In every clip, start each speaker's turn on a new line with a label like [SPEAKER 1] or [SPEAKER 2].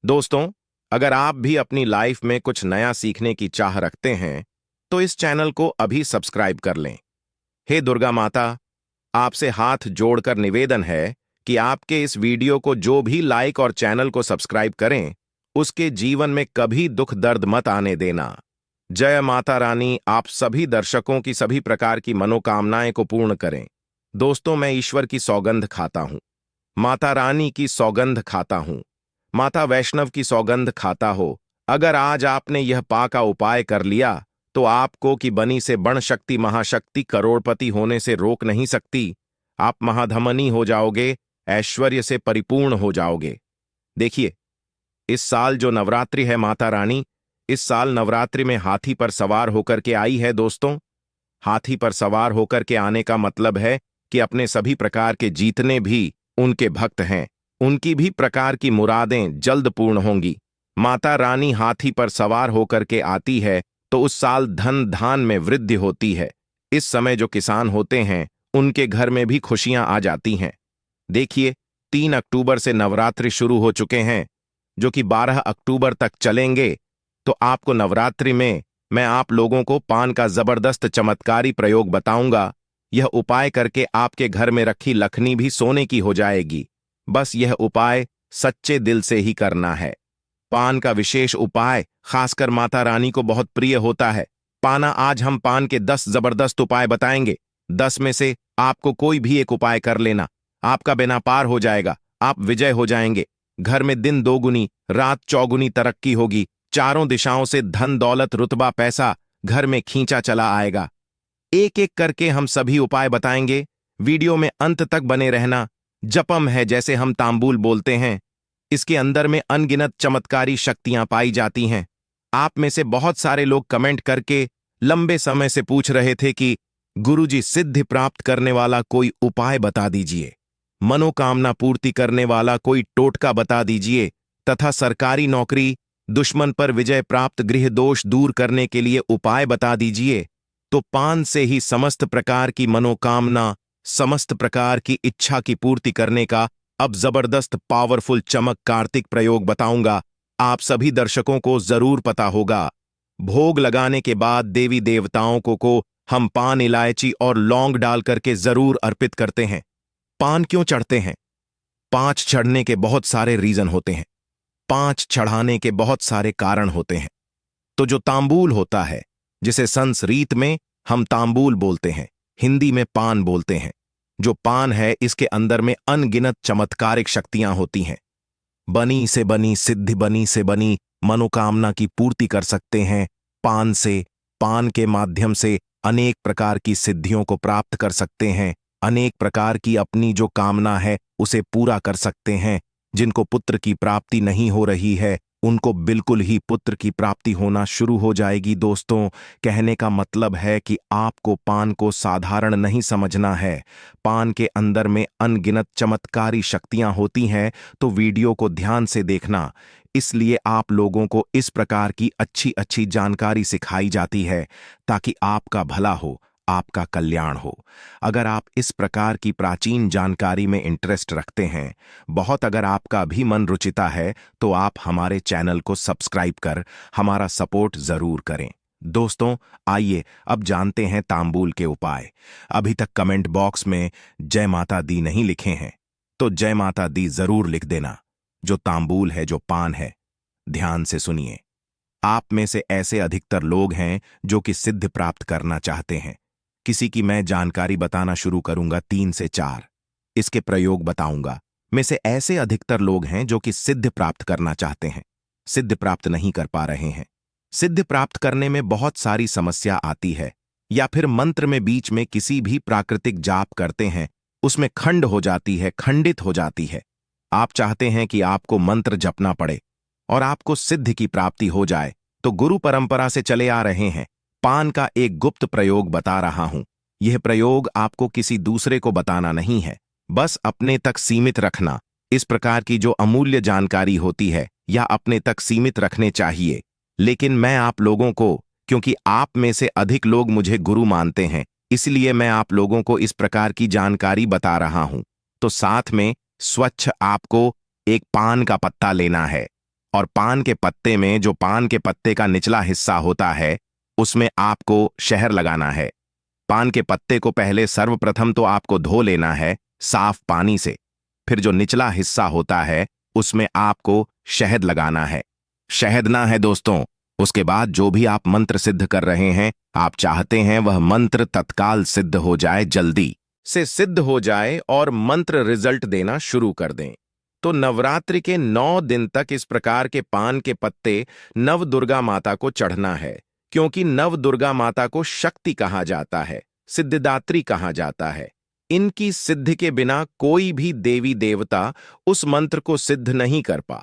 [SPEAKER 1] दोस्तों, अगर आप भी अपनी लाइफ में कुछ नया सीखने की चाह रखते हैं, तो इस चैनल को अभी सब्सक्राइब कर लें। हे दुर्गा माता, आपसे हाथ जोड़कर निवेदन है कि आपके इस वीडियो को जो भी लाइक और चैनल को सब्सक्राइब करें, उसके जीवन में कभी दुख दर्द मत आने देना। जय माता रानी आप सभी दर्शकों की सभी प्रकार की मनोकामनाएं को पूर्ण करें। दोस्तों, मैं ईश्वर की सौगंध खाता हूं, माता रानी की सौगंध खाता हूं, माता वैष्णव की सौगंध खाता हो। अगर आज आपने यह पा का उपाय कर लिया, तो आपको की बनी से बण शक्ति महाशक्ति करोड़पति होने से रोक नहीं सकती। आप महाधमनी हो जाओगे, ऐश्वर्य से परिपूर्ण हो जाओगे। देखिए, इस साल जो नवरात्रि है माता रानी, इस साल नवरात्रि में हाथी पर सवार होकर के आई है दोस्तों। हाथी पर सवार होकर के आने का मतलब है कि अपने सभी प्रकार के जितने भी उनके भक्त हैं, उनकी भी प्रकार की मुरादें जल्द पूर्ण होंगी। माता रानी हाथी पर सवार होकर के आती है तो उस साल धन धान में वृद्धि होती है। इस समय जो किसान होते हैं, उनके घर में भी खुशियां आ जाती हैं। देखिए, 3 अक्टूबर से नवरात्रि शुरू हो चुके हैं, जो कि 12 अक्टूबर तक चलेंगे। तो आपको नवरात्रि में मैं आप लोगों को पान का जबरदस्त चमत्कारी प्रयोग बताऊंगा। यह उपाय करके आपके घर में रखी लक्ष्मी भी सोने की हो जाएगी। बस यह उपाय सच्चे दिल से ही करना है। पान का विशेष उपाय खासकर माता रानी को बहुत प्रिय होता है। पाना आज हम पान के 10 जबरदस्त उपाय बताएंगे। 10 में से आपको कोई भी एक उपाय कर लेना, आपका बेना पार हो जाएगा, आप विजय हो जाएंगे। घर में दिन दोगुनी रात चौगुनी तरक्की होगी। चारों दिशाओं से धन दौलत रुतबा पैसा घर में खींचा चला आएगा। एक एक करके हम सभी उपाय बताएंगे। वीडियो में अंत तक बने रहना। जपम है जैसे हम तांबूल बोलते हैं, इसके अंदर में अनगिनत चमत्कारी शक्तियां पाई जाती हैं। आप में से बहुत सारे लोग कमेंट करके लंबे समय से पूछ रहे थे कि गुरुजी, सिद्धि प्राप्त करने वाला कोई उपाय बता दीजिए, मनोकामना पूर्ति करने वाला कोई टोटका बता दीजिए, तथा सरकारी नौकरी, दुश्मन पर विजय प्राप्त, गृह दोष दूर करने के लिए उपाय बता दीजिए। तो पान से ही समस्त प्रकार की मनोकामना, समस्त प्रकार की इच्छा की पूर्ति करने का अब जबरदस्त पावरफुल चमक कार्तिक प्रयोग बताऊंगा। आप सभी दर्शकों को जरूर पता होगा। भोग लगाने के बाद देवी देवताओं को हम पान, इलायची और लौंग डाल करके जरूर अर्पित करते हैं। पान क्यों चढ़ते हैं? 5 चढ़ने के बहुत सारे रीजन होते हैं। 5 चढ़ाने के बहुत सारे कारण होते हैं। तो जो तांबूल होता है, जिसे संस्कृत में हम तांबूल बोलते हैं, हिंदी में पान बोलते हैं, जो पान है इसके अंदर में अनगिनत चमत्कारिक शक्तियां होती हैं। बनी से बनी सिद्धि, बनी से बनी मनोकामना की पूर्ति कर सकते हैं पान से। पान के माध्यम से अनेक प्रकार की सिद्धियों को प्राप्त कर सकते हैं। अनेक प्रकार की अपनी जो कामना है उसे पूरा कर सकते हैं। जिनको पुत्र की प्राप्ति नहीं हो रही है, उनको बिल्कुल ही पुत्र की प्राप्ति होना शुरू हो जाएगी। दोस्तों, कहने का मतलब है कि आपको पान को साधारण नहीं समझना है। पान के अंदर में अनगिनत चमत्कारी शक्तियां होती हैं। तो वीडियो को ध्यान से देखना। इसलिए आप लोगों को इस प्रकार की अच्छी अच्छी जानकारी सिखाई जाती है, ताकि आपका भला हो, आपका कल्याण हो। अगर आप इस प्रकार की प्राचीन जानकारी में इंटरेस्ट रखते हैं, बहुत अगर आपका भी मन रुचिता है, तो आप हमारे चैनल को सब्सक्राइब कर हमारा सपोर्ट जरूर करें। दोस्तों, आइए अब जानते हैं तांबूल के उपाय। अभी तक कमेंट बॉक्स में जय माता दी नहीं लिखे हैं, तो जय माता दी जरूर लिख देना। जो तांबूल है, जो पान है, ध्यान से सुनिए। आप में से ऐसे अधिकतर लोग हैं जो कि सिद्धि प्राप्त करना चाहते हैं। किसी की मैं जानकारी बताना शुरू करूंगा, 3 से 4 इसके प्रयोग बताऊंगा। में से ऐसे अधिकतर लोग हैं जो कि सिद्धि प्राप्त करना चाहते हैं, सिद्धि प्राप्त नहीं कर पा रहे हैं। सिद्धि प्राप्त करने में बहुत सारी समस्या आती है, या फिर मंत्र में बीच में किसी भी प्राकृतिक जाप करते हैं, उसमें खंड हो जाती है, खंडित हो जाती है। आप चाहते हैं कि आपको मंत्र जपना पड़े और आपको सिद्धि की प्राप्ति हो जाए, तो गुरु परंपरा से चले आ रहे हैं। पान का एक गुप्त प्रयोग बता रहा हूं। यह प्रयोग आपको किसी दूसरे को बताना नहीं है, बस अपने तक सीमित रखना। इस प्रकार की जो अमूल्य जानकारी होती है, या अपने तक सीमित रखने चाहिए। लेकिन मैं आप लोगों को, क्योंकि आप में से अधिक लोग मुझे गुरु मानते हैं, इसलिए मैं आप लोगों को इस प्रकार की जानकारी बता रहा हूं। तो साथ में स्वच्छ आपको एक पान का पत्ता लेना है। और पान के पत्ते में जो पान के पत्ते का निचला हिस्सा होता है उसमें आपको शहद लगाना है। पान के पत्ते को पहले सर्वप्रथम तो आपको धो लेना है साफ पानी से। फिर जो निचला हिस्सा होता है उसमें आपको शहद लगाना है। शहद ना है दोस्तों, उसके बाद जो भी आप मंत्र सिद्ध कर रहे हैं, आप चाहते हैं वह मंत्र तत्काल सिद्ध हो जाए, जल्दी से सिद्ध हो जाए और मंत्र रिजल्ट देना शुरू कर दें। तो नवरात्रि के 9 दिन तक इस प्रकार के पान के पत्ते नव दुर्गा माता को चढ़ना है, क्योंकि नव दुर्गा माता को शक्ति कहा जाता है, सिद्धिदात्री कहा जाता है। इनकी सिद्धि के बिना कोई भी देवी देवता उस मंत्र को सिद्ध नहीं कर पा।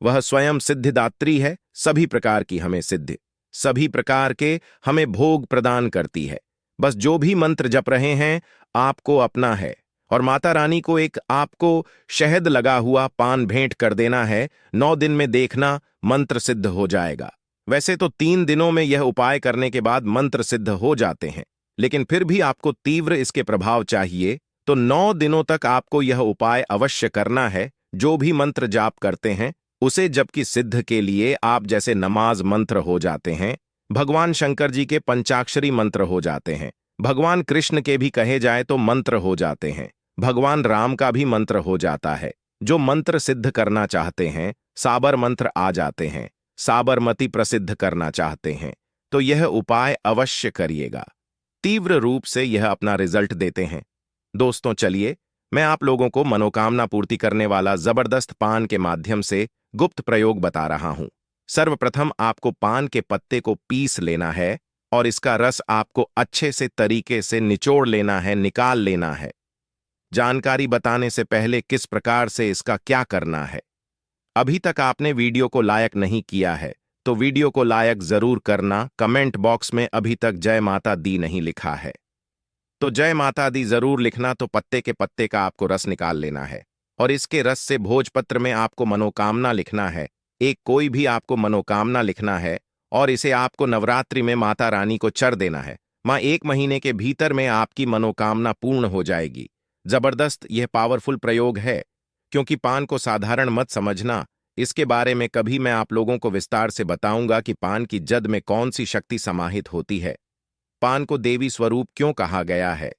[SPEAKER 1] वह स्वयं सिद्धिदात्री है, सभी प्रकार की हमें सिद्धि, सभी प्रकार के हमें भोग प्रदान करती है। बस जो भी मंत्र जप रहे हैं आपको अपना है और माता रानी को एक आपको शहद लगा हुआ पान भेंट कर देना है। 9 दिन में देखना मंत्र सिद्ध हो जाएगा। वैसे तो 3 दिनों में यह उपाय करने के बाद मंत्र सिद्ध हो जाते हैं, लेकिन फिर भी आपको तीव्र इसके प्रभाव चाहिए, तो 9 दिनों तक आपको यह उपाय अवश्य करना है। जो भी मंत्र जाप करते हैं उसे जबकि सिद्ध के लिए आप जैसे नमाज मंत्र हो जाते हैं, भगवान शंकर जी के पंचाक्षरी मंत्र हो जाते हैं, भगवान कृष्ण के भी कहे जाए तो मंत्र हो जाते हैं, भगवान राम का भी मंत्र हो जाता है। जो मंत्र सिद्ध करना चाहते हैं, साबर मंत्र आ जाते हैं, साबरमती प्रसिद्ध करना चाहते हैं, तो यह उपाय अवश्य करिएगा। तीव्र रूप से यह अपना रिजल्ट देते हैं। दोस्तों चलिए, मैं आप लोगों को मनोकामना पूर्ति करने वाला जबरदस्त पान के माध्यम से गुप्त प्रयोग बता रहा हूं। सर्वप्रथम आपको पान के पत्ते को पीस लेना है और इसका रस आपको अच्छे से तरीके से निचोड़ लेना है, निकाल लेना है। जानकारी बताने से पहले किस प्रकार से इसका क्या करना है, अभी तक आपने वीडियो को लाइक नहीं किया है तो वीडियो को लाइक जरूर करना। कमेंट बॉक्स में अभी तक जय माता दी नहीं लिखा है तो जय माता दी जरूर लिखना। तो पत्ते के पत्ते का आपको रस निकाल लेना है और इसके रस से भोजपत्र में आपको मनोकामना लिखना है। एक कोई भी आपको मनोकामना लिखना है और इसे आपको नवरात्रि में माता रानी को चढ़ देना है। मां 1 महीने के भीतर में आपकी मनोकामना पूर्ण हो जाएगी। जबरदस्त यह पावरफुल प्रयोग है, क्योंकि पान को साधारण मत समझना। इसके बारे में कभी मैं आप लोगों को विस्तार से बताऊंगा कि पान की जद में कौन सी शक्ति समाहित होती है, पान को देवी स्वरूप क्यों कहा गया है।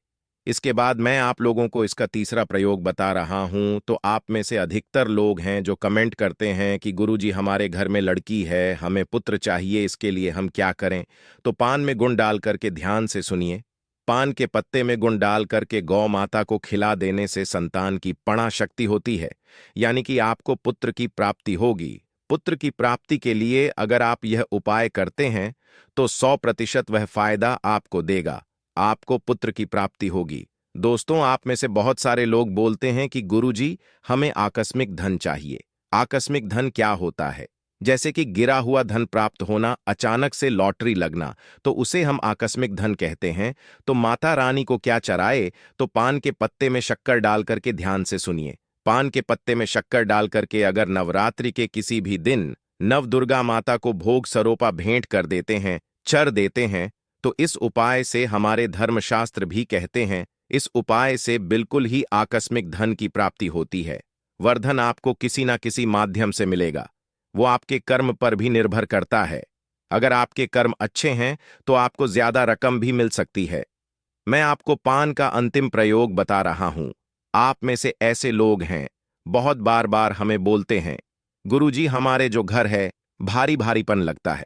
[SPEAKER 1] इसके बाद मैं आप लोगों को इसका तीसरा प्रयोग बता रहा हूं। तो आप में से अधिकतर लोग हैं जो कमेंट करते हैं कि गुरुजी हमारे घर में लड़की है, हमें पुत्र चाहिए, इसके लिए हम क्या करें। तो पान में गुण डाल करके ध्यान से सुनिए। पान के पत्ते में गुण डाल करके गौ माता को खिला देने से संतान की पणा शक्ति होती है, यानी कि आपको पुत्र की प्राप्ति होगी। पुत्र की प्राप्ति के लिए अगर आप यह उपाय करते हैं तो 100% वह फायदा आपको देगा, आपको पुत्र की प्राप्ति होगी। दोस्तों, आप में से बहुत सारे लोग बोलते हैं कि गुरुजी हमें आकस्मिक धन चाहिए। आकस्मिक धन क्या होता है? जैसे कि गिरा हुआ धन प्राप्त होना, अचानक से लॉटरी लगना, तो उसे हम आकस्मिक धन कहते हैं। तो माता रानी को क्या चढ़ाए? तो पान के पत्ते में शक्कर डाल करके ध्यान से सुनिए। पान के पत्ते में शक्कर डाल करके अगर नवरात्रि के किसी भी दिन नव दुर्गा माता को भोग सरोपा भेंट कर देते हैं, चर देते हैं, तो इस उपाय से हमारे धर्मशास्त्र भी कहते हैं, इस उपाय से बिल्कुल ही आकस्मिक धन की प्राप्ति होती है। वर्धन आपको किसी ना किसी माध्यम से मिलेगा, वो आपके कर्म पर भी निर्भर करता है। अगर आपके कर्म अच्छे हैं तो आपको ज्यादा रकम भी मिल सकती है। मैं आपको पान का अंतिम प्रयोग बता रहा हूं। आप में से ऐसे लोग हैं, बहुत बार बार हमें बोलते हैं, गुरुजी हमारे जो घर है भारी भारीपन लगता है,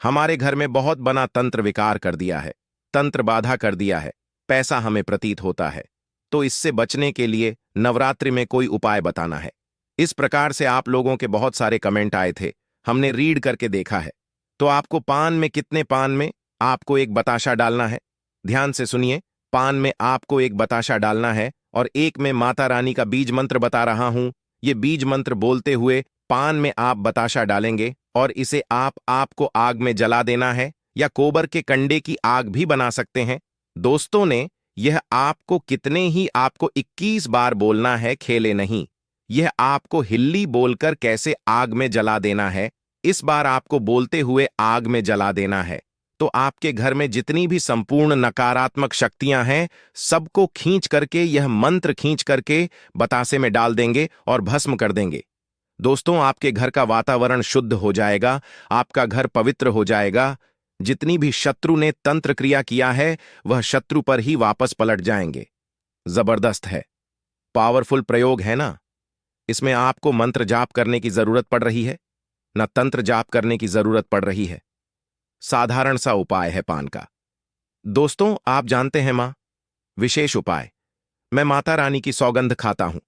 [SPEAKER 1] हमारे घर में बहुत बना तंत्र विकार कर दिया है, तंत्र बाधा कर दिया है, पैसा हमें प्रतीत होता है। तो इससे बचने के लिए नवरात्रि में कोई उपाय बताना है। इस प्रकार से आप लोगों के बहुत सारे कमेंट आए थे, हमने रीड करके देखा है। तो आपको पान में कितने पान में आपको एक बताशा डालना है। ध्यान से सुनिए, पान में आपको एक बताशा डालना है और एक में माता रानी का बीज मंत्र बता रहा हूं। ये बीज मंत्र बोलते हुए पान में आप बताशा डालेंगे और इसे आपको आग में जला देना है, या गोबर के कंडे की आग भी बना सकते हैं। दोस्तों ने यह आपको कितने ही आपको 21 बार बोलना है, खेले नहीं। यह आपको हिल्ली बोलकर कैसे आग में जला देना है, इस बार आपको बोलते हुए आग में जला देना है। तो आपके घर में जितनी भी संपूर्ण नकारात्मक शक्तियां हैं, सबको खींच करके, यह मंत्र खींच करके बतासे में डाल देंगे और भस्म कर देंगे। दोस्तों, आपके घर का वातावरण शुद्ध हो जाएगा, आपका घर पवित्र हो जाएगा। जितनी भी शत्रु ने तंत्र क्रिया किया है, वह शत्रु पर ही वापस पलट जाएंगे। जबरदस्त है, पावरफुल प्रयोग है ना। इसमें आपको मंत्र जाप करने की जरूरत पड़ रही है, न तंत्र जाप करने की जरूरत पड़ रही है। साधारण सा उपाय है पान का। दोस्तों, आप जानते हैं मां, विशेष उपाय। मैं माता रानी की सौगंध खाता हूं।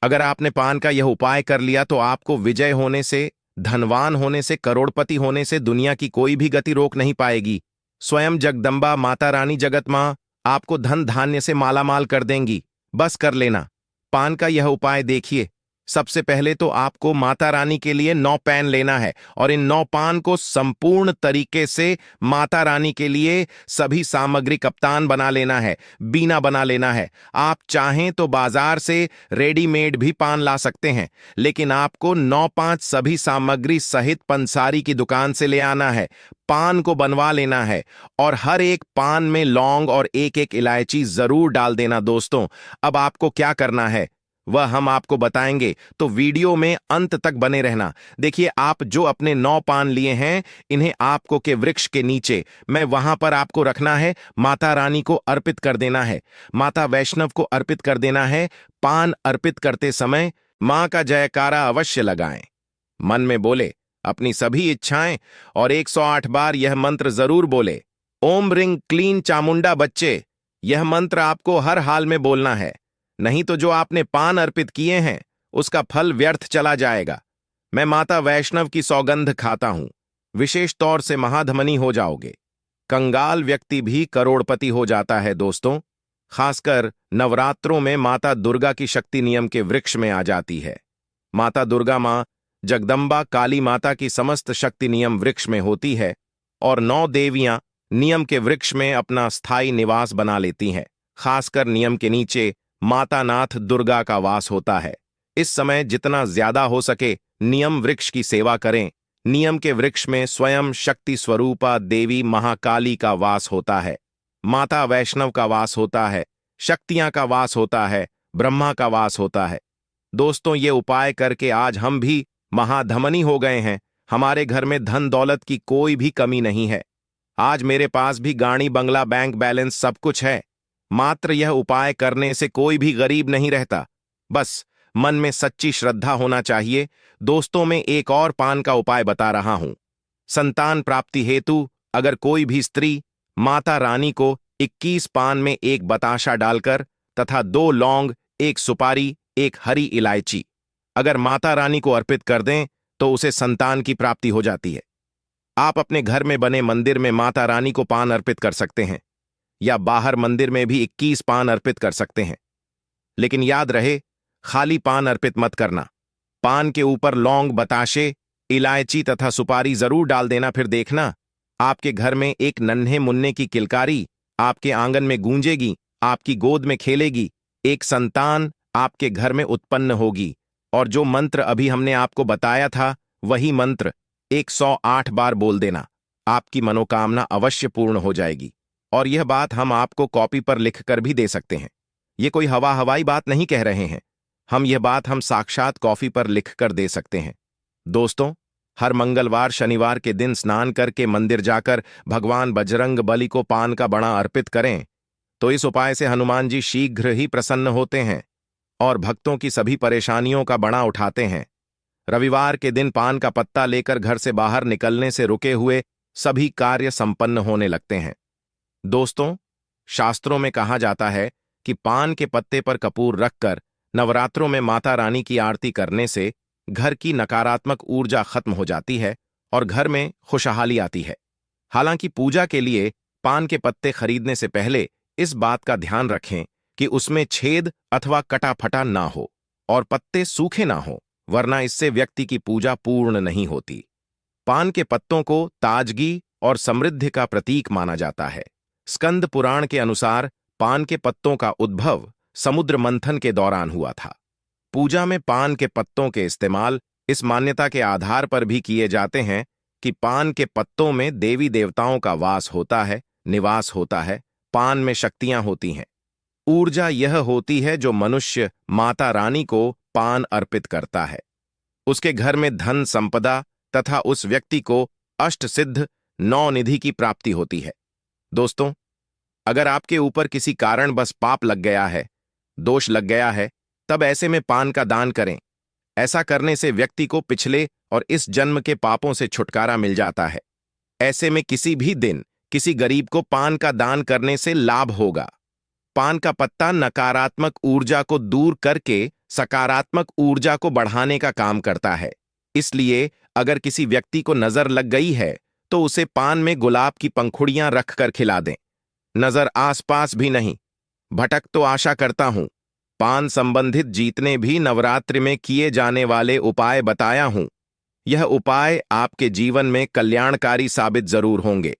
[SPEAKER 1] अगर आपने पान का यह उपाय कर लिया तो आपको विजय होने से, धनवान होने से, करोड़पति होने से दुनिया की कोई भी गति रोक नहीं पाएगी। स्वयं जगदंबा माता रानी जगत मां आपको धन धान्य से मालामाल कर देंगी। बस कर लेना। पान का यह उपाय देखिए। सबसे पहले तो आपको माता रानी के लिए 9 पैन लेना है और इन 9 पान को संपूर्ण तरीके से माता रानी के लिए सभी सामग्री कप्तान बना लेना है, बीना बना लेना है। आप चाहें तो बाजार से रेडीमेड भी पान ला सकते हैं, लेकिन आपको 9-5 सभी सामग्री सहित पंसारी की दुकान से ले आना है। पान को बनवा लेना है और हर एक पान में लौंग और एक-एक इलायची जरूर डाल देना। दोस्तों, अब आपको क्या करना है वह हम आपको बताएंगे, तो वीडियो में अंत तक बने रहना। देखिए, आप जो अपने 9 पान लिए हैं, इन्हें आपको के वृक्ष के नीचे, मैं वहां पर आपको रखना है। माता रानी को अर्पित कर देना है, माता वैष्णव को अर्पित कर देना है। पान अर्पित करते समय मां का जयकारा अवश्य लगाएं। मन में बोले अपनी सभी इच्छाएं और 108 बार यह मंत्र जरूर बोले। ओम रिंग क्लीन चामुंडा बच्चे, यह मंत्र आपको हर हाल में बोलना है, नहीं तो जो आपने पान अर्पित किए हैं उसका फल व्यर्थ चला जाएगा। मैं माता वैष्णव की सौगंध खाता हूं, विशेष तौर से महाधमनी हो जाओगे। कंगाल व्यक्ति भी करोड़पति हो जाता है। दोस्तों, खासकर नवरात्रों में माता दुर्गा की शक्ति नियम के वृक्ष में आ जाती है। माता दुर्गा मां जगदंबा काली माता की समस्त शक्ति नियम वृक्ष में होती है और 9 देवियां नियम के वृक्ष में अपना स्थायी निवास बना लेती हैं। खासकर नियम के नीचे माता नाथ दुर्गा का वास होता है। इस समय जितना ज्यादा हो सके नियम वृक्ष की सेवा करें। नियम के वृक्ष में स्वयं शक्ति स्वरूपा देवी महाकाली का वास होता है, माता वैष्णव का वास होता है, शक्तियां का वास होता है, ब्रह्मा का वास होता है। दोस्तों, ये उपाय करके आज हम भी महाधमनी हो गए हैं। हमारे घर में धन दौलत की कोई भी कमी नहीं है। आज मेरे पास भी गाड़ी, बंगला, बैंक बैलेंस सब कुछ है। मात्र यह उपाय करने से कोई भी गरीब नहीं रहता। बस मन में सच्ची श्रद्धा होना चाहिए। दोस्तों, मैं एक और पान का उपाय बता रहा हूं। संतान प्राप्ति हेतु अगर कोई भी स्त्री माता रानी को 21 पान में एक बताशा डालकर तथा 2 लौंग, 1 सुपारी, 1 हरी इलायची अगर माता रानी को अर्पित कर दें तो उसे संतान की प्राप्ति हो जाती है। आप अपने घर में बने मंदिर में माता रानी को पान अर्पित कर सकते हैं या बाहर मंदिर में भी 21 पान अर्पित कर सकते हैं, लेकिन याद रहे खाली पान अर्पित मत करना। पान के ऊपर लौंग, बताशे, इलायची तथा सुपारी जरूर डाल देना। फिर देखना आपके घर में एक नन्हे मुन्ने की किलकारी आपके आंगन में गूंजेगी, आपकी गोद में खेलेगी, एक संतान आपके घर में उत्पन्न होगी। और जो मंत्र अभी हमने आपको बताया था वही मंत्र 108 बार बोल देना। आपकी मनोकामना अवश्य पूर्ण हो जाएगी। और यह बात हम आपको कॉपी पर लिखकर भी दे सकते हैं। ये कोई हवाई बात नहीं कह रहे हैं यह बात हम साक्षात कॉपी पर लिखकर दे सकते हैं। दोस्तों, हर मंगलवार, शनिवार के दिन स्नान करके मंदिर जाकर भगवान बजरंग बली को पान का बड़ा अर्पित करें, तो इस उपाय से हनुमान जी शीघ्र ही प्रसन्न होते हैं और भक्तों की सभी परेशानियों का बड़ा उठाते हैं। रविवार के दिन पान का पत्ता लेकर घर से बाहर निकलने से रुके हुए सभी कार्य संपन्न होने लगते हैं। दोस्तों, शास्त्रों में कहा जाता है कि पान के पत्ते पर कपूर रखकर नवरात्रों में माता रानी की आरती करने से घर की नकारात्मक ऊर्जा खत्म हो जाती है और घर में खुशहाली आती है। हालांकि पूजा के लिए पान के पत्ते खरीदने से पहले इस बात का ध्यान रखें कि उसमें छेद अथवा कटा फटा ना हो और पत्ते सूखे ना हो, वरना इससे व्यक्ति की पूजा पूर्ण नहीं होती। पान के पत्तों को ताजगी और समृद्धि का प्रतीक माना जाता है। स्कंद पुराण के अनुसार पान के पत्तों का उद्भव समुद्र मंथन के दौरान हुआ था। पूजा में पान के पत्तों के इस्तेमाल इस मान्यता के आधार पर भी किए जाते हैं कि पान के पत्तों में देवी देवताओं का वास होता है, निवास होता है। पान में शक्तियां होती हैं। ऊर्जा यह होती है जो मनुष्य माता रानी को पान अर्पित करता है। उसके घर में धन संपदा तथा उस व्यक्ति को अष्टसिद्ध नौ निधि की प्राप्ति होती है। दोस्तों, अगर आपके ऊपर किसी कारण बस पाप लग गया है, दोष लग गया है, तब ऐसे में पान का दान करें। ऐसा करने से व्यक्ति को पिछले और इस जन्म के पापों से छुटकारा मिल जाता है। ऐसे में किसी भी दिन किसी गरीब को पान का दान करने से लाभ होगा। पान का पत्ता नकारात्मक ऊर्जा को दूर करके सकारात्मक ऊर्जा को बढ़ाने का काम करता है। इसलिए अगर किसी व्यक्ति को नजर लग गई है तो उसे पान में गुलाब की पंखुड़ियां रखकर खिला दें। नजर आसपास भी नहीं, भटक तो आशा करता हूं पान संबंधित जितने भी नवरात्रि में किए जाने वाले उपाय बताया हूं, यह उपाय आपके जीवन में कल्याणकारी साबित जरूर होंगे।